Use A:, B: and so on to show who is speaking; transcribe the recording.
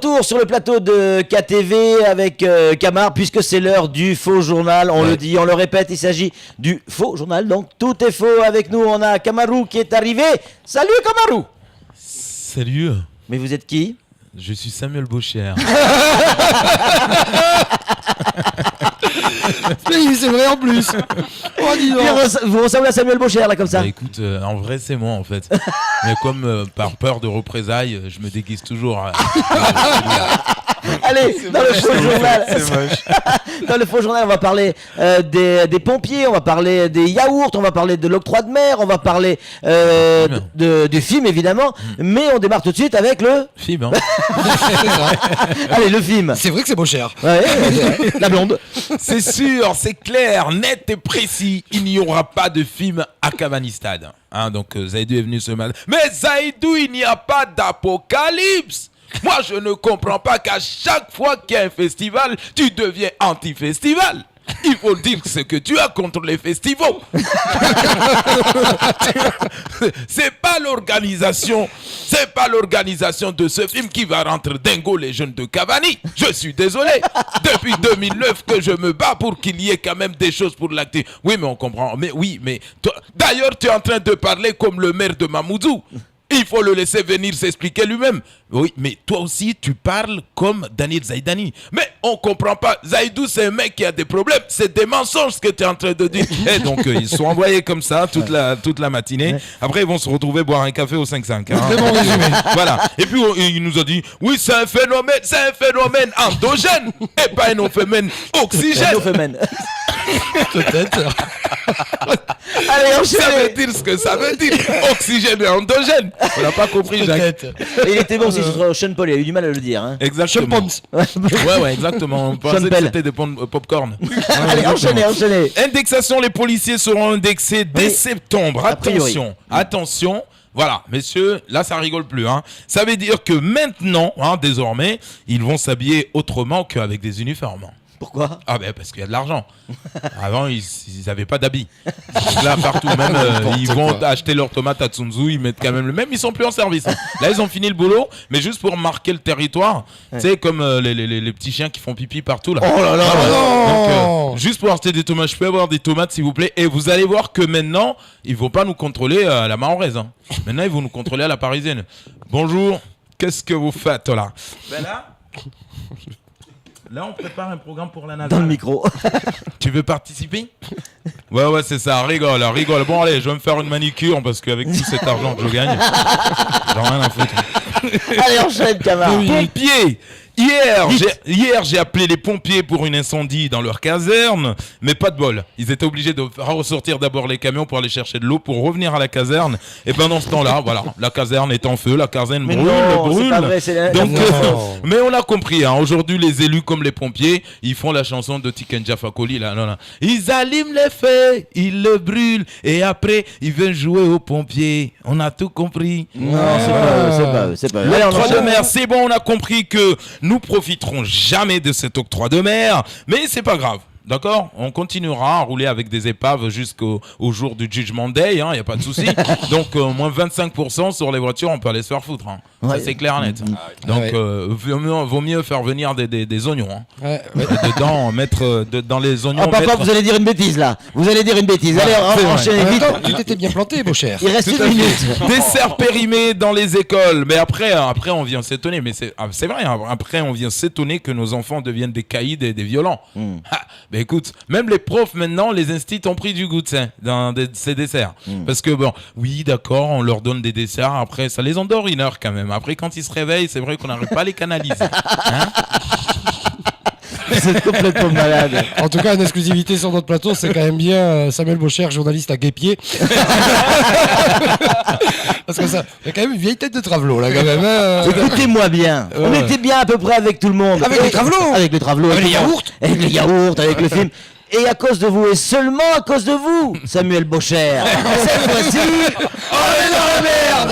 A: retour sur le plateau de KTV avec Camar, puisque c'est l'heure du faux journal. On le dit, on le répète, il s'agit du faux journal. Donc tout est faux. Avec nous, on a Kamarou qui est arrivé. Salut Kamarou.
B: Salut.
A: Mais vous êtes qui?
B: Je suis Samuel Bocher.
C: C'est vrai en plus. Oh, dis donc.
A: Vous ressemblez à Samuel Bocher là comme ça.
B: Bah, écoute, en vrai c'est moi en fait. Mais comme par peur de représailles, je me déguise toujours.
A: Allez, dans le faux journal.
B: C'est moche.
A: Dans le faux journal, on va parler des pompiers, on va parler des yaourts, on va parler de l'octroi de mer, on va parler du film évidemment. Mais on démarre tout de suite avec le
B: film. Hein.
A: Allez, le film.
C: C'est vrai que c'est beau cher.
A: Ouais, la blonde.
B: C'est sûr, c'est clair, net et précis. Il n'y aura pas de film à Cavanistad. Hein, donc Zaïdou est venu ce matin. Mais Zaïdou, il n'y a pas d'apocalypse. Moi, je ne comprends pas qu'à chaque fois qu'il y a un festival, tu deviens anti-festival. Il faut dire ce que tu as contre les festivals. C'est pas l'organisation de ce film qui va rendre dingo les jeunes de Cavani. Je suis désolé. Depuis 2009 que je me bats pour qu'il y ait quand même des choses pour l'acter. Oui, mais on comprend. Mais oui, mais toi, d'ailleurs, tu es en train de parler comme le maire de Mamoudzou. Il faut le laisser venir s'expliquer lui-même. Oui, mais toi aussi, tu parles comme Daniel Zaïdani. Mais on comprend pas. Zaïdou, c'est un mec qui a des problèmes. C'est des mensonges ce que tu es en train de dire. Et donc, ils sont envoyés comme ça toute la matinée. Après, ils vont se retrouver boire un café au 5-5. Hein.
C: Très bon résumé.
B: Voilà. Et puis, il nous a dit, oui, c'est un phénomène endogène et pas un phénomène oxygène.
C: Peut-être.
A: Allez,
B: Ça
A: enchaînez.
B: veut dire ce que ça veut dire. Oxygène et endogène. On n'a pas compris, Jacques.
A: Il était bon aussi sur Sean Paul, il a eu du mal à le dire. Hein.
B: Exactement. Ouais, exactement. On pensait que c'était des popcorn.
A: Allez, enchaînez.
B: Indexation, les policiers seront indexés dès septembre.
A: A priori.
B: Attention. Voilà, messieurs, là ça rigole plus. Hein. Ça veut dire que maintenant, désormais, ils vont s'habiller autrement qu'avec des uniformes.
A: Pourquoi?
B: Ah ben parce qu'il y a de l'argent. Avant ils n'avaient pas d'habits. Donc là partout même ils vont acheter leurs tomates à Tsunzu, ils mettent quand même le même, ils sont plus en service. Hein. Là ils ont fini le boulot, mais juste pour marquer le territoire, tu sais comme les petits chiens qui font pipi partout là.
A: Oh là là.
B: Donc juste pour acheter des tomates, je peux avoir des tomates s'il vous plaît. Et vous allez voir que maintenant ils vont pas nous contrôler à la mahoraise. Hein. Maintenant ils vont nous contrôler à la parisienne. Bonjour, qu'est-ce que vous faites là? Ben là, on prépare un programme pour la navale.
A: Dans le micro.
B: Tu veux participer? Ouais, c'est ça. Rigole. Bon, allez, je vais me faire une manicure parce qu'avec tout cet argent que je gagne, j'en ai rien à foutre.
A: Allez, enchaîne, camarade.
B: Pompiers! Hier, j'ai appelé les pompiers pour un incendie dans leur caserne, mais pas de bol. Ils étaient obligés de ressortir d'abord les camions pour aller chercher de l'eau pour revenir à la caserne. Et pendant ce temps-là, voilà, la caserne est en feu, la caserne brûle.
A: C'est pas vrai,
B: Donc, mais on a compris. Hein, aujourd'hui, les élus comme les pompiers, ils font la chanson de Tiken Fakoli là. Non. Ils allument les feux, ils le brûlent, et après, ils viennent jouer aux pompiers. On a tout compris.
A: Non, c'est pas eux.
B: L'octroi de mer, c'est bon, on a compris que nous profiterons jamais de cet octroi de mer, mais c'est pas grave. D'accord? On continuera à rouler avec des épaves jusqu'au jour du Judgment Day, il n'y a pas de souci. Donc, moins 25% sur les voitures, on peut aller se faire foutre. Hein. Ouais. Ça, c'est clair et net. Donc, vaut mieux faire venir des oignons. Hein. Ouais. Dedans, mettre dans les oignons.
A: Oh, papa, vous allez dire une bêtise là. Allez, enchaînez vite.
C: Tu t'étais bien planté, beau cher.
A: Il reste une minute.
B: Des cerfs périmés dans les écoles. Mais après, on vient s'étonner. Mais c'est vrai, hein. Après, on vient s'étonner que nos enfants deviennent des caïds et des violents. Ben écoute, même les profs maintenant, les instituts ont pris du goût dans ces desserts. Parce que bon, oui d'accord, on leur donne des desserts, après ça les endort une heure quand même. Après quand ils se réveillent, c'est vrai qu'on n'arrive pas à les canaliser. Hein?
A: Vous êtes complètement malade.
C: En tout cas, en exclusivité sur notre plateau, c'est quand même bien Samuel Bocher, journaliste à Guépier. Parce que ça, il y a quand même une vieille tête de travelot là quand même.
A: Écoutez-moi bien. On était bien à peu près avec tout le monde.
C: Avec les travelots.
A: Avec les travelots.
C: Avec les yaourts.
A: Avec les yaourts, avec le film. Et à cause de vous, et seulement à cause de vous, Samuel Bocher, cette fois-ci, on est dans la merde.